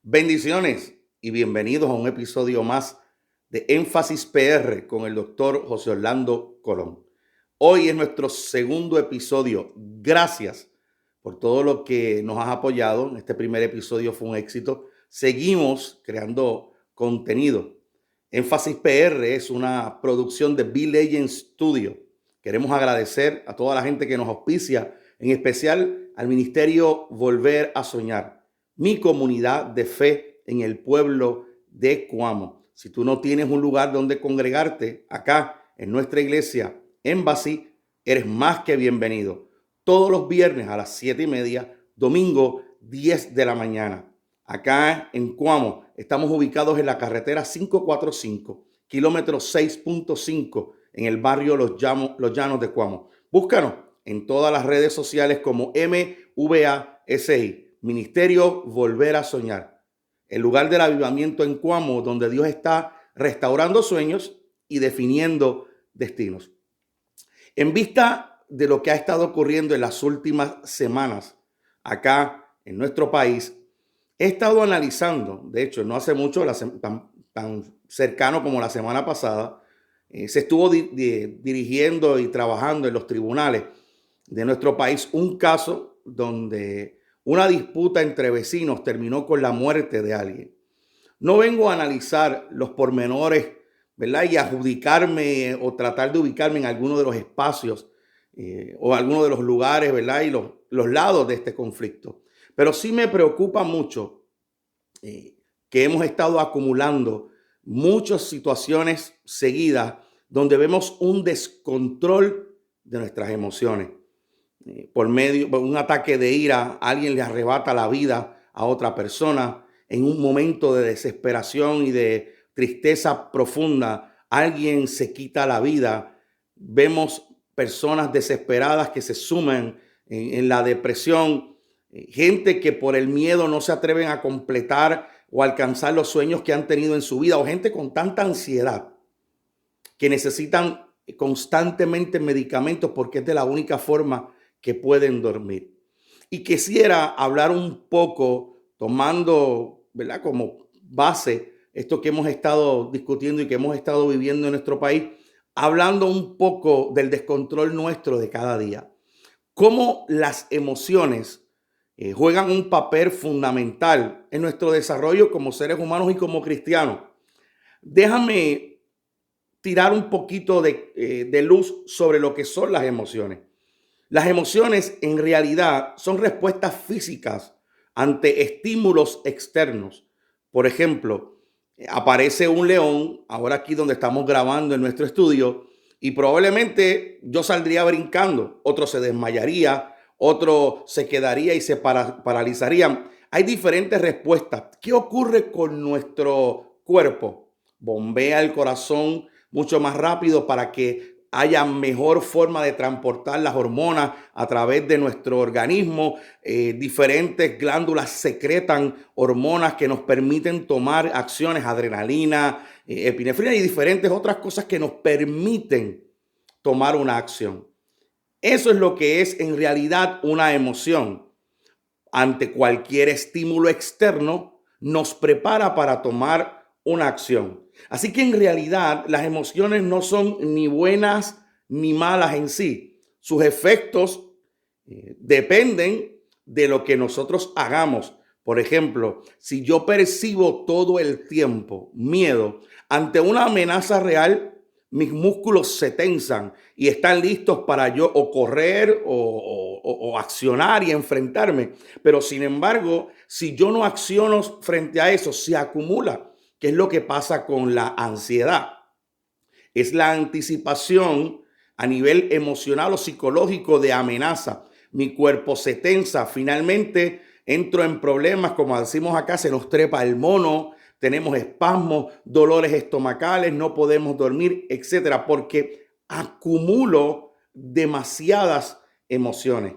Bendiciones y bienvenidos a un episodio más de Énfasis PR con el doctor José Orlando Colón. Hoy es nuestro segundo episodio. Gracias por todo lo que nos has apoyado. Este primer episodio fue un éxito. Seguimos creando contenido. Énfasis PR es una producción de B-Legend Studio. Queremos agradecer a toda la gente que nos auspicia, en especial al Ministerio Volver a Soñar, mi comunidad de fe en el pueblo de Cuamo. Si tú no tienes un lugar donde congregarte, acá en nuestra iglesia Embassy, eres más que bienvenido. Todos los viernes a las 7:30, domingo 10 de la mañana. Acá en Cuamo estamos ubicados en la carretera 545, kilómetro 6.5, en el barrio Los Llanos de Cuamo. Búscanos en todas las redes sociales como MVASI. Ministerio Volver a Soñar, el lugar del avivamiento en Cuamo, donde Dios está restaurando sueños y definiendo destinos. En vista de lo que ha estado ocurriendo en las últimas semanas acá en nuestro país, he estado analizando, de hecho, no hace mucho, tan cercano como la semana pasada, se estuvo dirigiendo y trabajando en los tribunales de nuestro país un caso donde una disputa entre vecinos terminó con la muerte de alguien. No vengo a analizar los pormenores, ¿verdad? Y adjudicarme o tratar de ubicarme en alguno de los espacios o alguno de los lugares, ¿verdad? Y los lados de este conflicto. Pero sí me preocupa mucho que hemos estado acumulando muchas situaciones seguidas donde vemos un descontrol de nuestras emociones. Por medio de un ataque de ira, alguien le arrebata la vida a otra persona. En un momento de desesperación y de tristeza profunda, alguien se quita la vida. Vemos personas desesperadas que se sumen en la depresión, gente que por el miedo no se atreven a completar o alcanzar los sueños que han tenido en su vida, o gente con tanta ansiedad que necesitan constantemente medicamentos porque es de la única forma que pueden dormir. Y quisiera hablar un poco, tomando, ¿verdad?, como base esto que hemos estado discutiendo y que hemos estado viviendo en nuestro país, hablando un poco del descontrol nuestro de cada día. Cómo las emociones juegan un papel fundamental en nuestro desarrollo como seres humanos y como cristianos. Déjame tirar un poquito de luz sobre lo que son las emociones. Las emociones en realidad son respuestas físicas ante estímulos externos. Por ejemplo, aparece un león, ahora aquí donde estamos grabando en nuestro estudio, y probablemente yo saldría brincando, otro se desmayaría, otro se quedaría y se paralizaría. Hay diferentes respuestas. ¿Qué ocurre con nuestro cuerpo? Bombea el corazón mucho más rápido para que haya mejor forma de transportar las hormonas a través de nuestro organismo. Diferentes glándulas secretan hormonas que nos permiten tomar acciones, adrenalina, epinefrina y diferentes otras cosas que nos permiten tomar una acción. Eso es lo que es en realidad una emoción. Ante cualquier estímulo externo, nos prepara para tomar una acción. Así que en realidad las emociones no son ni buenas ni malas en sí. Sus efectos dependen de lo que nosotros hagamos. Por ejemplo, si yo percibo todo el tiempo miedo ante una amenaza real, mis músculos se tensan y están listos para yo o correr o accionar y enfrentarme. Pero sin embargo, si yo no acciono frente a eso, se acumula. ¿Qué es lo que pasa con la ansiedad? Es la anticipación a nivel emocional o psicológico de amenaza. Mi cuerpo se tensa, finalmente entro en problemas, como decimos acá, se nos trepa el mono, tenemos espasmos, dolores estomacales, no podemos dormir, etcétera, porque acumulo demasiadas emociones.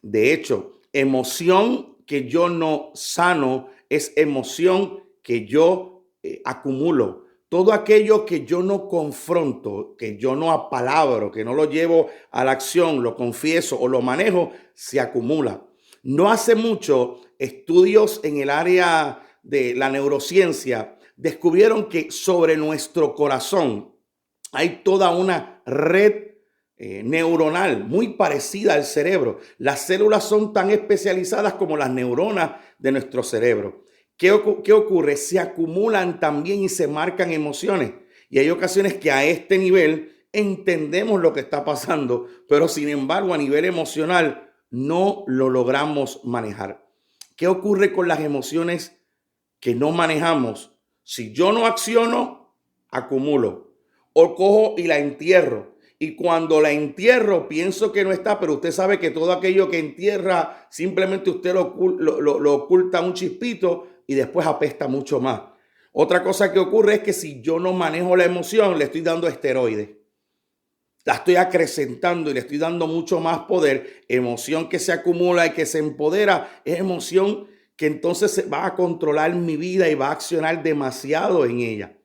De hecho, emoción que yo no sano es emoción que yo acumulo. Todo aquello que yo no confronto, que yo no apalabro, que no lo llevo a la acción, lo confieso o lo manejo, se acumula. No hace mucho, estudios en el área de la neurociencia descubrieron que sobre nuestro corazón hay toda una red neuronal muy parecida al cerebro. Las células son tan especializadas como las neuronas de nuestro cerebro. ¿Qué ocurre? Se acumulan también y se marcan emociones. Y hay ocasiones que a este nivel entendemos lo que está pasando, pero sin embargo a nivel emocional no lo logramos manejar. ¿Qué ocurre con las emociones que no manejamos? Si yo no acciono, acumulo o cojo y la entierro. Y cuando la entierro, pienso que no está, pero usted sabe que todo aquello que entierra, simplemente usted lo oculta un chispito y después apesta mucho más. Otra cosa que ocurre es que si yo no manejo la emoción, le estoy dando esteroides. La estoy acrecentando y le estoy dando mucho más poder. Emoción que se acumula y que se empodera es emoción que entonces va a controlar mi vida y va a accionar demasiado en ella.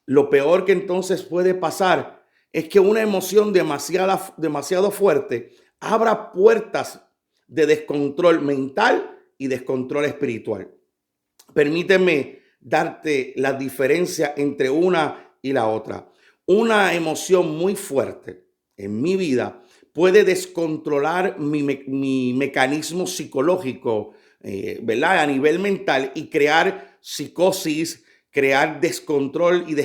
Lo peor que entonces puede pasar es que una emoción demasiado fuerte abra puertas de descontrol mental y descontrol espiritual. Permíteme darte la diferencia entre una y la otra. Una emoción muy fuerte en mi vida puede descontrolar mi mecanismo psicológico, ¿verdad? A nivel mental y crear psicosis, crear descontrol y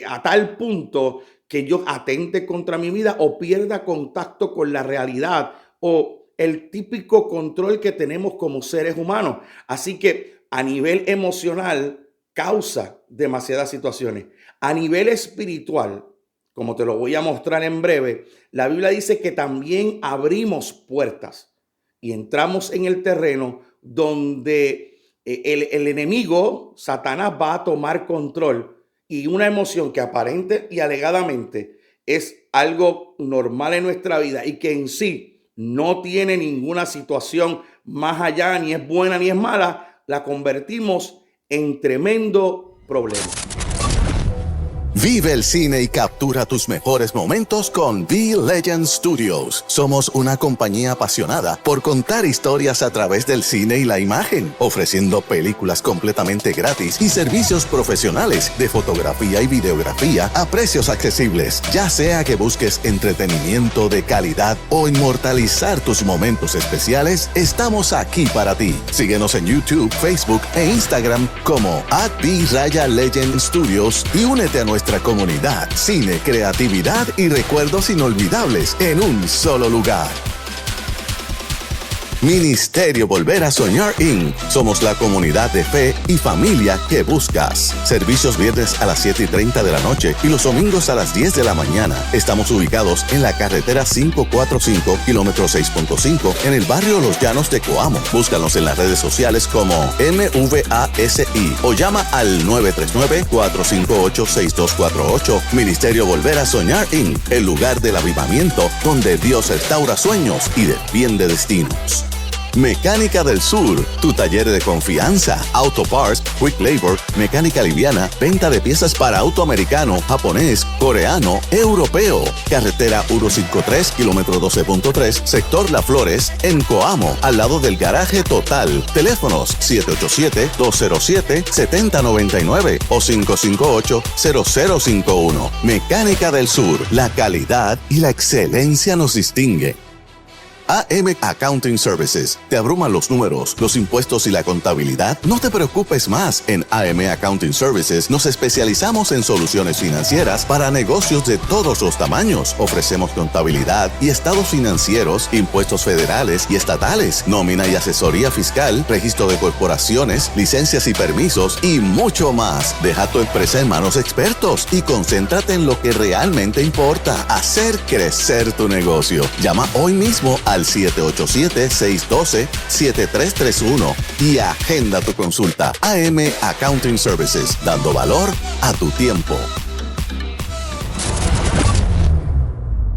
a tal punto que yo atente contra mi vida o pierda contacto con la realidad o el típico control que tenemos como seres humanos. Así que a nivel emocional causa demasiadas situaciones. A nivel espiritual, como te lo voy a mostrar en breve, la Biblia dice que también abrimos puertas y entramos en el terreno donde el enemigo, Satanás, va a tomar control. Y una emoción que aparente y alegadamente es algo normal en nuestra vida y que en sí no tiene ninguna situación más allá, ni es buena ni es mala, la convertimos en tremendo problema. Vive el cine y captura tus mejores momentos con The Legend Studios. Somos una compañía apasionada por contar historias a través del cine y la imagen, ofreciendo películas completamente gratis y servicios profesionales de fotografía y videografía a precios accesibles. Ya sea que busques entretenimiento de calidad o inmortalizar tus momentos especiales, estamos aquí para ti. Síguenos en YouTube, Facebook e Instagram como @TheLegend Studios y únete a nuestra comunidad, cine, creatividad y recuerdos inolvidables en un solo lugar. Ministerio Volver a Soñar Inc. Somos la comunidad de fe y familia que buscas. Servicios viernes a las 7:30 de la noche y los domingos a las 10 de la mañana. Estamos ubicados en la carretera 545, kilómetro 6.5, en el barrio Los Llanos de Coamo. Búscanos en las redes sociales como MVASI o llama al 939-458-6248. Ministerio Volver a Soñar Inc. El lugar del avivamiento donde Dios restaura sueños y defiende destinos. Mecánica del Sur, tu taller de confianza, auto parts, quick labor, mecánica liviana, venta de piezas para auto americano, japonés, coreano, europeo. Carretera 153, kilómetro 12.3, sector La Flores, en Coamo, al lado del garaje Total. Teléfonos 787-207-7099 o 558-0051. Mecánica del Sur, la calidad y la excelencia nos distingue. AM Accounting Services. ¿Te abruman los números, los impuestos y la contabilidad? No te preocupes más. En AM Accounting Services nos especializamos en soluciones financieras para negocios de todos los tamaños. Ofrecemos contabilidad y estados financieros, impuestos federales y estatales, nómina y asesoría fiscal, registro de corporaciones, licencias y permisos y mucho más. Deja tu empresa en manos expertos y concéntrate en lo que realmente importa: hacer crecer tu negocio. Llama hoy mismo al 787-612-7331 y agenda tu consulta. AM Accounting Services, dando valor a tu tiempo.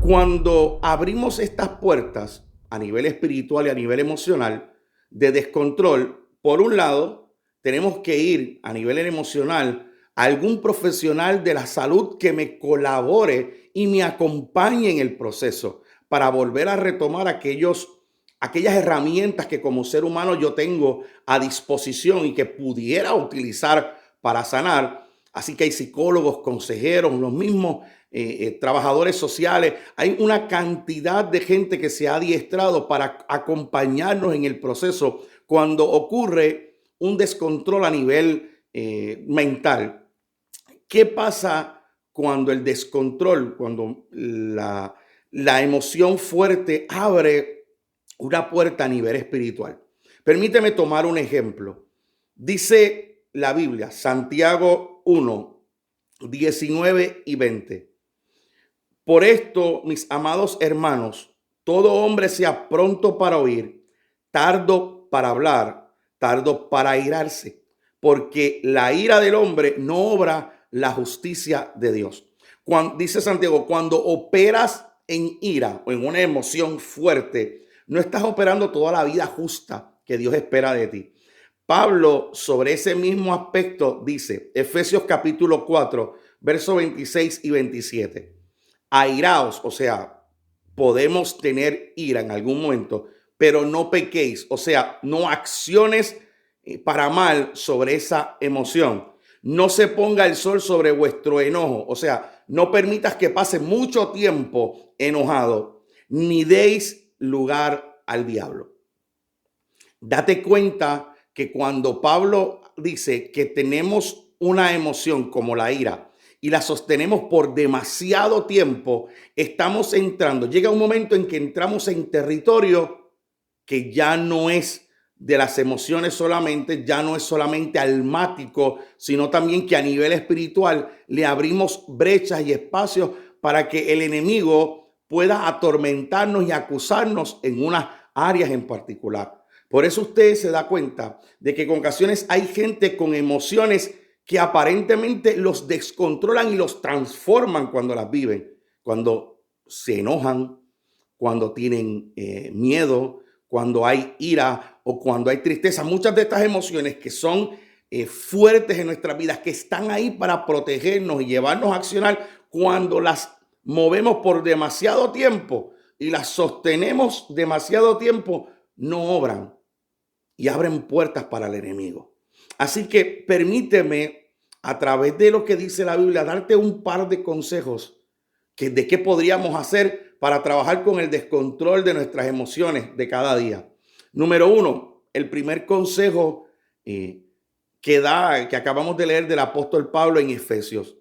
Cuando abrimos estas puertas a nivel espiritual y a nivel emocional de descontrol, por un lado, tenemos que ir a nivel emocional a algún profesional de la salud que me colabore y me acompañe en el proceso para volver a retomar aquellos aquellas herramientas que como ser humano yo tengo a disposición y que pudiera utilizar para sanar. Así que hay psicólogos, consejeros, los mismos trabajadores sociales. Hay una cantidad de gente que se ha adiestrado para acompañarnos en el proceso cuando ocurre un descontrol a nivel mental. ¿Qué pasa cuando el descontrol, cuando la emoción fuerte abre una puerta a nivel espiritual? Permíteme tomar un ejemplo. Dice la Biblia, Santiago 1, 19 y 20. Por esto, mis amados hermanos, todo hombre sea pronto para oír, tardo para hablar, tardo para airarse, porque la ira del hombre no obra la justicia de Dios. Dice Santiago, cuando operas en ira o en una emoción fuerte, no estás operando toda la vida justa que Dios espera de ti. Pablo, sobre ese mismo aspecto, dice, Efesios capítulo 4, versos 26 y 27. Airaos, o sea, podemos tener ira en algún momento, pero no pequéis, o sea, no acciones para mal sobre esa emoción. No se ponga el sol sobre vuestro enojo, o sea, no permitas que pase mucho tiempo enojado, ni deis lugar al diablo. Date cuenta que cuando Pablo dice que tenemos una emoción como la ira y la sostenemos por demasiado tiempo, estamos entrando, llega un momento en que entramos en territorio que ya no es de las emociones solamente, ya no es solamente almático, sino también que a nivel espiritual le abrimos brechas y espacios para que el enemigo pueda atormentarnos y acusarnos en unas áreas en particular. Por eso usted se da cuenta de que en ocasiones hay gente con emociones que aparentemente los descontrolan y los transforman cuando las viven, cuando se enojan, cuando tienen miedo, cuando hay ira o cuando hay tristeza. Muchas de estas emociones que son fuertes en nuestras vidas, que están ahí para protegernos y llevarnos a accionar, cuando las movemos por demasiado tiempo y las sostenemos demasiado tiempo, no obran y abren puertas para el enemigo. Así que permíteme, a través de lo que dice la Biblia, darte un par de consejos de qué podríamos hacer para trabajar con el descontrol de nuestras emociones de cada día. Número uno, el primer consejo que acabamos de leer del apóstol Pablo en Efesios.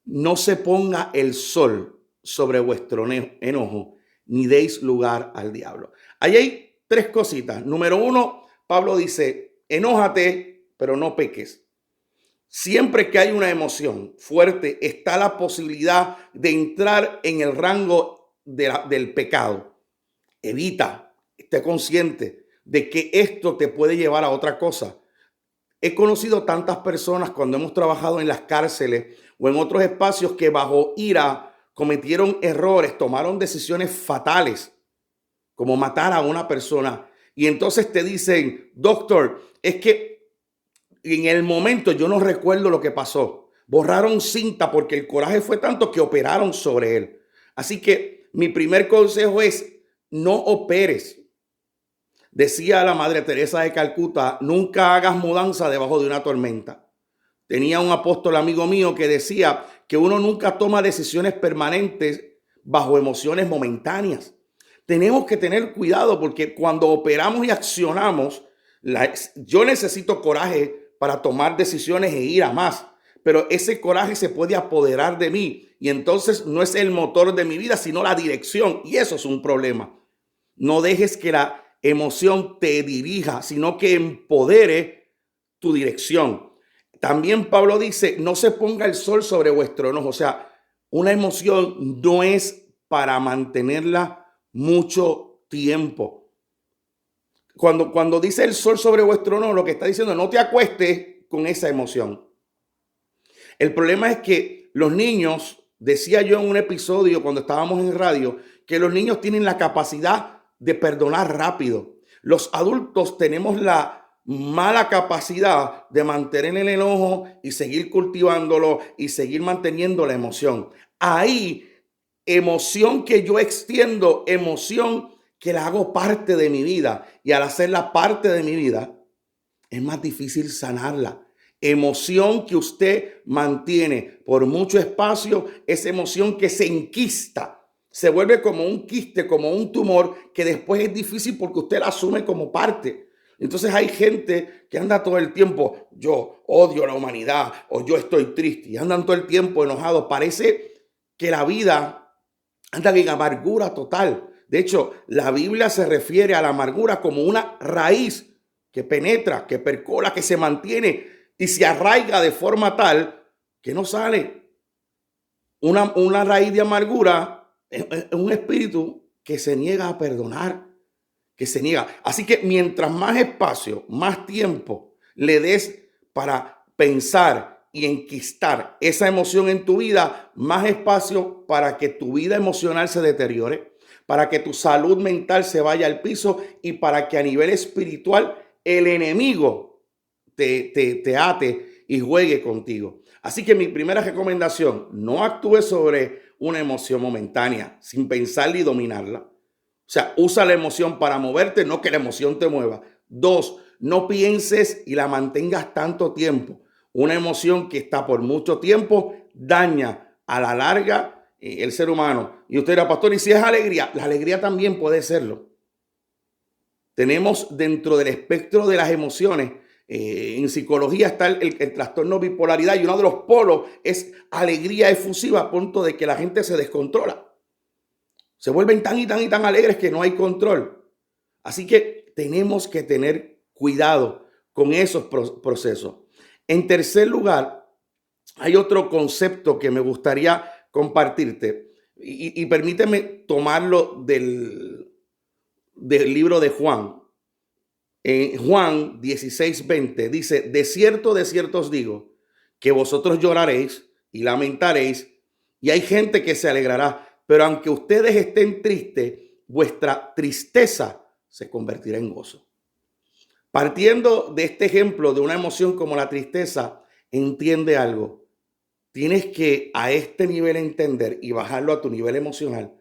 No se ponga el sol sobre vuestro enojo, ni deis lugar al diablo. Ahí hay tres cositas. Número uno, Pablo dice, enójate, pero no peques. Siempre que hay una emoción fuerte, está la posibilidad de entrar en el rango del pecado. Evita, esté consciente de que esto te puede llevar a otra cosa. He conocido tantas personas cuando hemos trabajado en las cárceles o en otros espacios que bajo ira cometieron errores, tomaron decisiones fatales, como matar a una persona. Y entonces te dicen, doctor, es que en el momento yo no recuerdo lo que pasó. Borraron cinta porque el coraje fue tanto que operaron sobre él. Así que mi primer consejo es, no operes. Decía la Madre Teresa de Calcuta, nunca hagas mudanza debajo de una tormenta. Tenía un apóstol amigo mío que decía que uno nunca toma decisiones permanentes bajo emociones momentáneas. Tenemos que tener cuidado porque cuando operamos y accionamos, yo necesito coraje para tomar decisiones e ir a más, pero ese coraje se puede apoderar de mí y entonces no es el motor de mi vida, sino la dirección, y eso es un problema. No dejes que la emoción te dirija, sino que empodere tu dirección. También Pablo dice, no se ponga el sol sobre vuestro enojo. O sea, una emoción no es para mantenerla mucho tiempo. Cuando dice el sol sobre vuestro enojo, lo que está diciendo, no te acuestes con esa emoción. El problema es que los niños, decía yo en un episodio cuando estábamos en radio, que los niños tienen la capacidad de perdonar rápido. Los adultos tenemos la mala capacidad de mantener el enojo y seguir cultivándolo y seguir manteniendo la emoción. Ahí, emoción que yo extiendo, emoción que la hago parte de mi vida. Y al hacerla parte de mi vida, es más difícil sanarla. Emoción que usted mantiene por mucho espacio es emoción que se enquista, se vuelve como un quiste, como un tumor que después es difícil porque usted la asume como parte. Entonces hay gente que anda todo el tiempo, yo odio a la humanidad o yo estoy triste y andan todo el tiempo enojados. Parece que la vida anda en amargura total. De hecho, la Biblia se refiere a la amargura como una raíz que penetra, que percola, que se mantiene y se arraiga de forma tal que no sale. Una raíz de amargura es un espíritu que se niega a perdonar, que se niega. Así que mientras más espacio, más tiempo le des para pensar y enquistar esa emoción en tu vida, más espacio para que tu vida emocional se deteriore, para que tu salud mental se vaya al piso y para que a nivel espiritual el enemigo te ate y juegue contigo. Así que mi primera recomendación, no actúes sobre una emoción momentánea sin pensarla y dominarla. O sea, usa la emoción para moverte, no que la emoción te mueva. 2, no pienses y la mantengas tanto tiempo. Una emoción que está por mucho tiempo daña a la larga el ser humano. Y usted dirá, pastor, ¿y si es alegría? La alegría también puede serlo. Tenemos dentro del espectro de las emociones, en psicología está el trastorno de bipolaridad y uno de los polos es alegría efusiva a punto de que la gente se descontrola. Se vuelven tan y tan y tan alegres que no hay control. Así que tenemos que tener cuidado con esos procesos. En tercer lugar, hay otro concepto que me gustaría compartirte y permíteme tomarlo del libro de Juan. En Juan 16:20 dice, de cierto os digo, que vosotros lloraréis y lamentaréis, y hay gente que se alegrará, pero aunque ustedes estén tristes, vuestra tristeza se convertirá en gozo. Partiendo de este ejemplo de una emoción como la tristeza, entiende algo. Tienes que a este nivel entender y bajarlo a tu nivel emocional,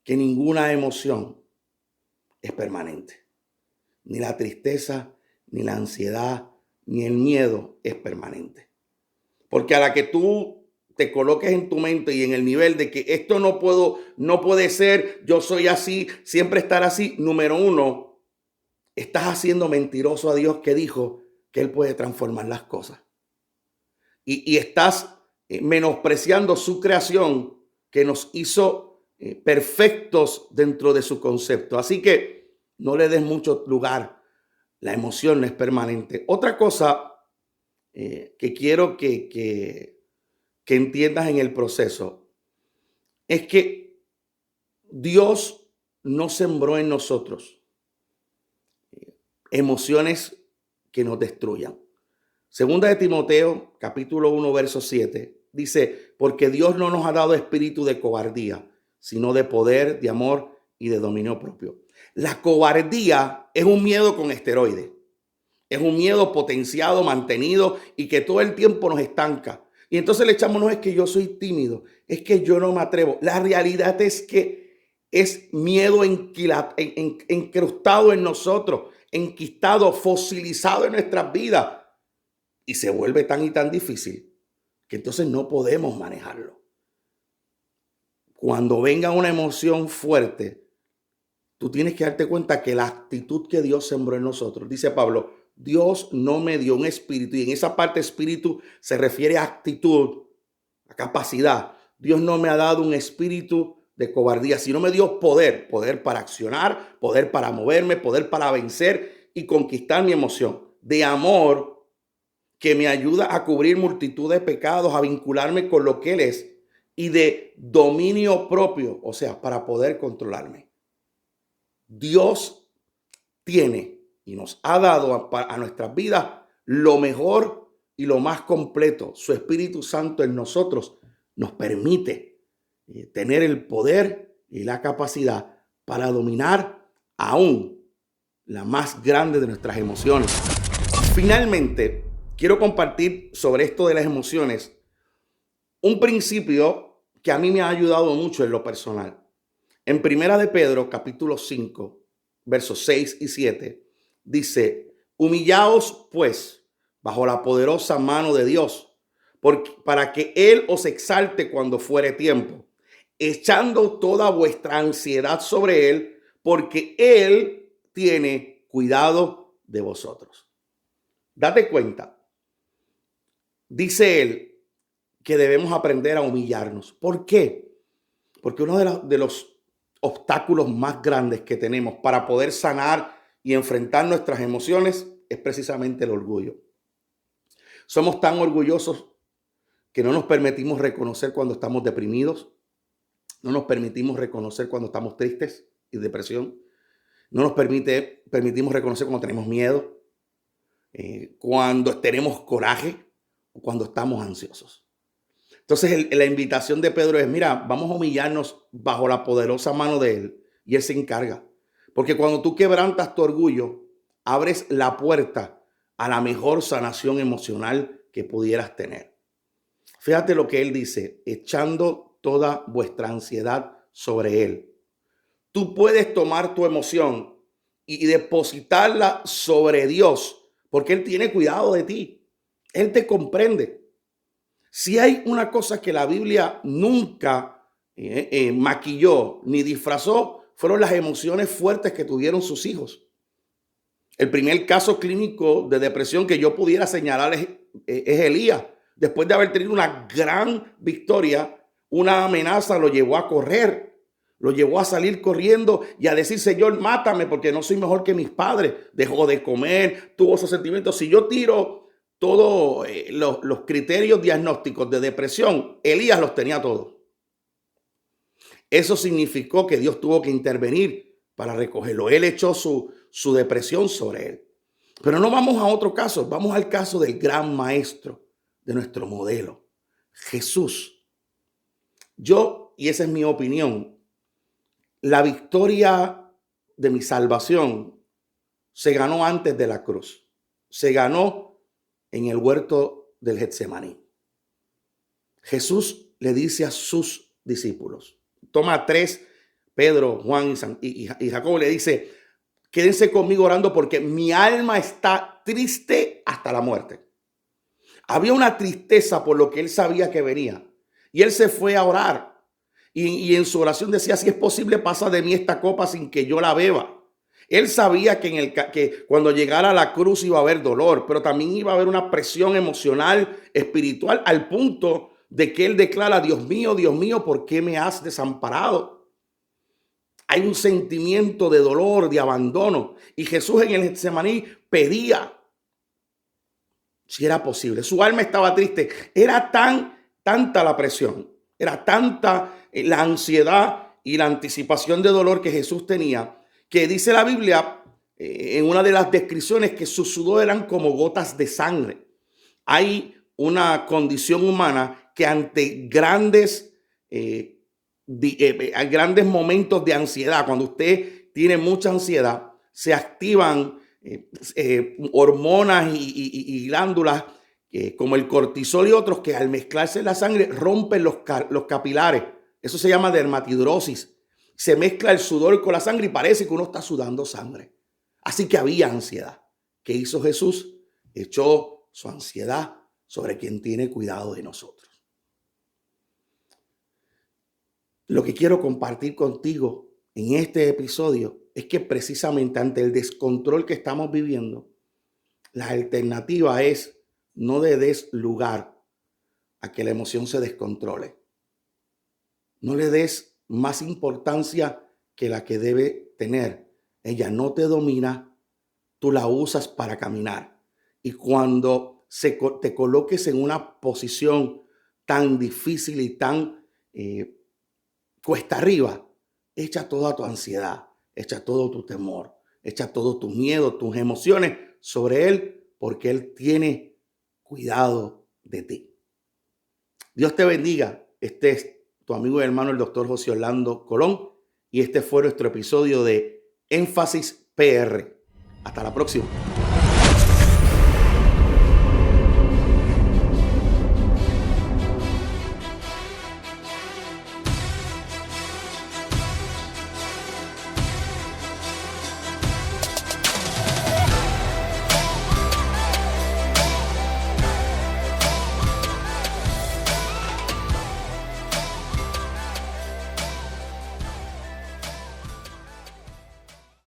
que ninguna emoción es permanente. Ni la tristeza, ni la ansiedad, ni el miedo es permanente. Porque a la que tú te coloques en tu mente y en el nivel de que esto no puede ser, yo soy así, siempre estar así, número 1, estás haciendo mentiroso a Dios que dijo que Él puede transformar las cosas. Y estás menospreciando su creación que nos hizo perfectos dentro de su concepto. Así que no le des mucho lugar. La emoción no es permanente. Otra cosa que quiero que entiendas en el proceso es que Dios no sembró en nosotros emociones que nos destruyan. Segunda de Timoteo, capítulo 1, verso 7, dice, porque Dios no nos ha dado espíritu de cobardía, sino de poder, de amor y de dominio propio. La cobardía es un miedo con esteroides. Es un miedo potenciado, mantenido y que todo el tiempo nos estanca. Y entonces le echamos, no es que yo soy tímido, es que yo no me atrevo. La realidad es que es miedo encrustado en nosotros, enquistado, fosilizado en nuestras vidas. Y se vuelve tan y tan difícil que entonces no podemos manejarlo. Cuando venga una emoción fuerte, tú tienes que darte cuenta que la actitud que Dios sembró en nosotros, dice Pablo, Dios no me dio un espíritu, y en esa parte espíritu se refiere a actitud, a capacidad. Dios no me ha dado un espíritu de cobardía, sino me dio poder para accionar, poder para moverme, poder para vencer y conquistar mi emoción, de amor que me ayuda a cubrir multitud de pecados, a vincularme con lo que Él es, y de dominio propio, o sea, para poder controlarme. Dios tiene y nos ha dado a nuestras vidas lo mejor y lo más completo. Su Espíritu Santo en nosotros nos permite tener el poder y la capacidad para dominar aún la más grande de nuestras emociones. Finalmente, quiero compartir sobre esto de las emociones un principio que a mí me ha ayudado mucho en lo personal. En Primera de Pedro, capítulo 5, versos 6 y 7, dice: humillaos pues bajo la poderosa mano de Dios, para que Él os exalte cuando fuere tiempo, echando toda vuestra ansiedad sobre Él, porque Él tiene cuidado de vosotros. Date cuenta, dice Él que debemos aprender a humillarnos. ¿Por qué? Porque uno de los obstáculos más grandes que tenemos para poder sanar y enfrentar nuestras emociones es precisamente el orgullo. Somos tan orgullosos que no nos permitimos reconocer cuando estamos deprimidos, no nos permitimos reconocer cuando estamos tristes y depresión, no nos permitimos reconocer cuando tenemos miedo, cuando tenemos coraje o cuando estamos ansiosos. Entonces la invitación de Pedro es: mira, vamos a humillarnos bajo la poderosa mano de Él y Él se encarga. Porque cuando tú quebrantas tu orgullo, abres la puerta a la mejor sanación emocional que pudieras tener. Fíjate lo que Él dice: echando toda vuestra ansiedad sobre Él. Tú puedes tomar tu emoción y depositarla sobre Dios, porque Él tiene cuidado de ti. Él te comprende. Si hay una cosa que la Biblia nunca maquilló ni disfrazó, fueron las emociones fuertes que tuvieron sus hijos. El primer caso clínico de depresión que yo pudiera señalar es Elías. Después de haber tenido una gran victoria, una amenaza lo llevó a correr, lo llevó a salir corriendo y a decir: Señor, mátame porque no soy mejor que mis padres. Dejó de comer, tuvo esos sentimientos. Si yo tiro todos los criterios diagnósticos de depresión, Elías los tenía todos. Eso significó que Dios tuvo que intervenir para recogerlo. Él echó su depresión sobre él. Pero no vamos a otro caso, vamos al caso del gran maestro, de nuestro modelo, Jesús. Y esa es mi opinión, la victoria de mi salvación se ganó antes de la cruz. Se ganó en el huerto del Getsemaní. Jesús le dice a sus discípulos, toma tres, Pedro, Juan y Jacobo, le dice: quédense conmigo orando porque mi alma está triste hasta la muerte. Había una tristeza por lo que él sabía que venía. Y él se fue a orar. Y en su oración decía: si es posible, pasa de mí esta copa sin que yo la beba. Él sabía que cuando llegara a la cruz iba a haber dolor, pero también iba a haber una presión emocional, espiritual, al punto de que él declara: Dios mío, ¿por qué me has desamparado? Hay un sentimiento de dolor, de abandono. Y Jesús en el Getsemaní pedía si era posible. Su alma estaba triste. Era tanta la presión, era tanta la ansiedad y la anticipación de dolor que Jesús tenía, que dice la Biblia en una de las descripciones que sus sudor eran como gotas de sangre. Hay una condición humana que ante grandes momentos de ansiedad, cuando usted tiene mucha ansiedad, se activan hormonas y glándulas como el cortisol y otros que al mezclarse en la sangre rompen los capilares. Eso se llama dermatidrosis. Se mezcla el sudor con la sangre y parece que uno está sudando sangre. Así que había ansiedad. ¿Qué hizo Jesús? Echó su ansiedad sobre quien tiene cuidado de nosotros. Lo que quiero compartir contigo en este episodio es que precisamente ante el descontrol que estamos viviendo, la alternativa es: no le des lugar a que la emoción se descontrole. No le des más importancia que la que debe tener. Ella no te domina, tú la usas para caminar. Y cuando te coloques en una posición tan difícil y tan cuesta arriba, echa toda tu ansiedad, echa todo tu temor, echa todo tu miedo, tus emociones sobre Él, porque Él tiene cuidado de ti. Dios te bendiga. Este es tu amigo y hermano, el doctor José Orlando Colón, y este fue nuestro episodio de Énfasis PR. Hasta la próxima.